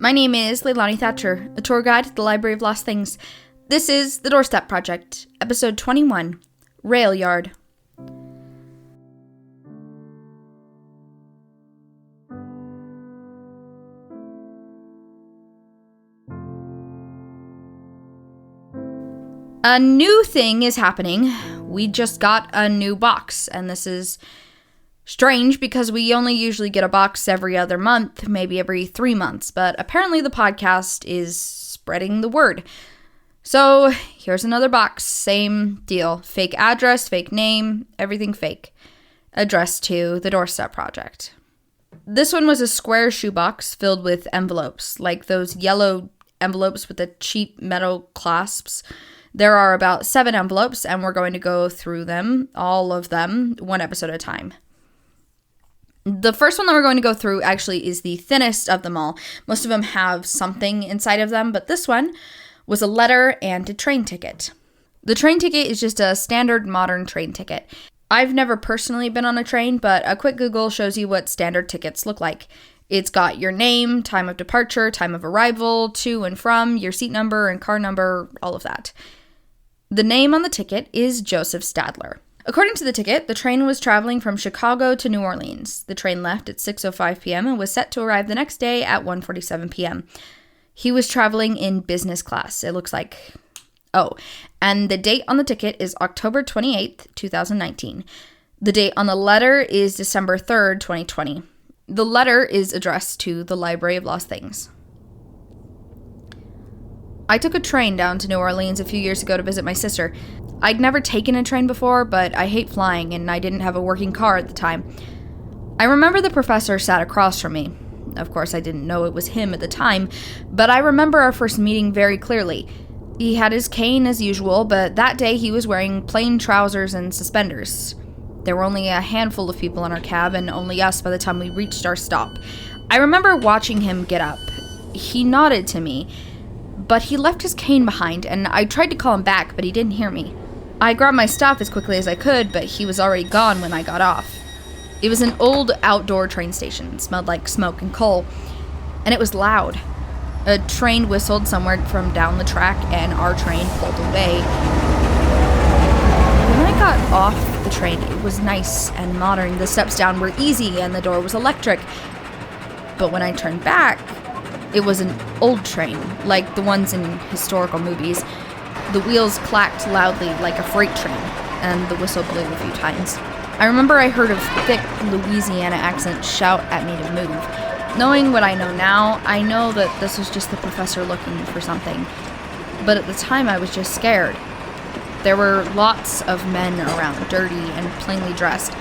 My name is Leilani Thatcher, a tour guide at the Library of Lost Things. This is The Doorstep Project, episode 21, Railyard. A new thing is happening. We just got a new box, and this is strange because we only usually get a box every other month, maybe every 3 months, but apparently the podcast is spreading the word. So here's another box, same deal. Fake address, fake name, everything fake. Addressed to The Doorstep Project. This one was a square shoebox filled with envelopes, like those yellow envelopes with the cheap metal clasps. There are about 7 envelopes, and we're going to go through them, all of them, one episode at a time. The first one that we're going to go through actually is the thinnest of them all. Most of them have something inside of them, but this one was a letter and a train ticket. The train ticket is just a standard modern train ticket. I've never personally been on a train, but a quick Google shows you what standard tickets look like. It's got your name, time of departure, time of arrival, to and from, your seat number and car number, all of that. The name on the ticket is Joseph Stadler. According to the ticket, the train was traveling from Chicago to New Orleans. The train left at 6:05 p.m. and was set to arrive the next day at 1:47 p.m. He was traveling in business class, it looks like. Oh, and the date on the ticket is October 28th, 2019. The date on the letter is December 3rd, 2020. The letter is addressed to the Library of Lost Things. I took a train down to New Orleans a few years ago to visit my sister. I'd never taken a train before, but I hate flying, and I didn't have a working car at the time. I remember the professor sat across from me. Of course, I didn't know it was him at the time, but I remember our first meeting very clearly. He had his cane as usual, but that day he was wearing plain trousers and suspenders. There were only a handful of people in our cab, and only us by the time we reached our stop. I remember watching him get up. He nodded to me, but he left his cane behind, and I tried to call him back, but he didn't hear me. I grabbed my stuff as quickly as I could, but he was already gone when I got off. It was an old outdoor train station. It smelled like smoke and coal, and it was loud. A train whistled somewhere from down the track, and our train pulled away. When I got off the train, it was nice and modern. The steps down were easy, and the door was electric. But when I turned back, it was an old train, like the ones in historical movies. The wheels clacked loudly like a freight train, and the whistle blew a few times. I remember I heard a thick Louisiana accent shout at me to move. Knowing what I know now, I know that this was just the professor looking for something. But at the time, I was just scared. There were lots of men around, dirty and plainly dressed.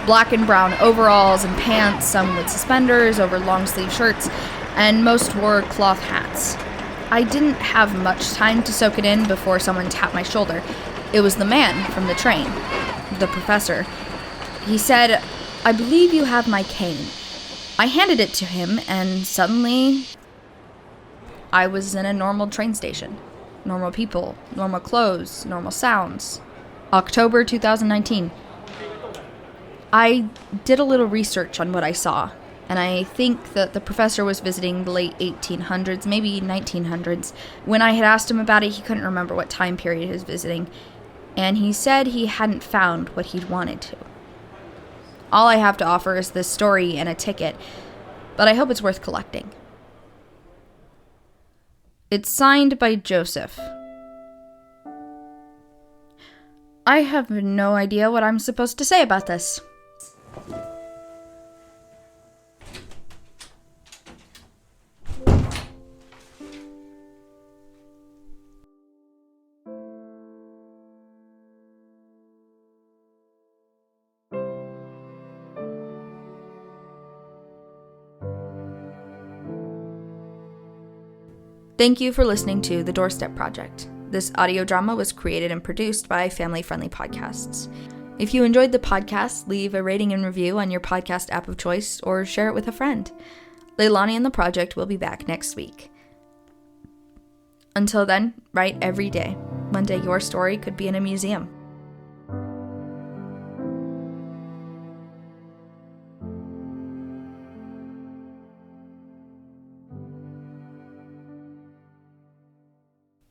Black and brown overalls and pants, some with suspenders over long-sleeve shirts, and most wore cloth hats. I didn't have much time to soak it in before someone tapped my shoulder. It was the man from the train, the professor. He said, "I believe you have my cane." I handed it to him, and suddenly, I was in a normal train station. Normal people, normal clothes, normal sounds. October 2019. I did a little research on what I saw, and I think that the professor was visiting the late 1800s, maybe 1900s. When I had asked him about it, he couldn't remember what time period he was visiting, and he said he hadn't found what he'd wanted to. All I have to offer is this story and a ticket, but I hope it's worth collecting. It's signed by Joseph. I have no idea what I'm supposed to say about this. Thank you for listening to The Doorstep Project. This audio drama was created and produced by Family Friendly Podcasts. If you enjoyed the podcast, leave a rating and review on your podcast app of choice or share it with a friend. Leilani and the project will be back next week. Until then, write every day. One day your story could be in a museum.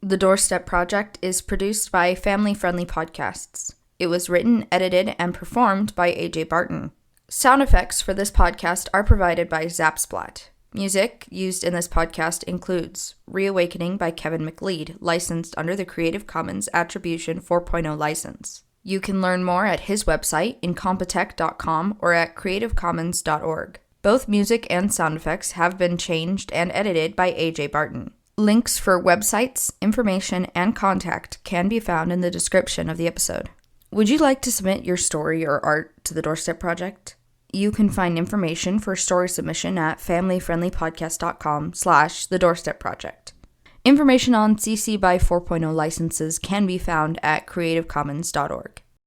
The Doorstep Project is produced by Family Friendly Podcasts. It was written, edited, and performed by AJ Barton. Sound effects for this podcast are provided by Zapsplat. Music used in this podcast includes Reawakening by Kevin McLeod, licensed under the Creative Commons Attribution 4.0 license. You can learn more at his website, incompetech.com, or at creativecommons.org. Both music and sound effects have been changed and edited by AJ Barton. Links for websites, information, and contact can be found in the description of the episode. Would you like to submit your story or art to the Doorstep Project? You can find information for story submission at familyfriendlypodcast.com/The Doorstep Project. Information on CC by 4.0 licenses can be found at creativecommons.org.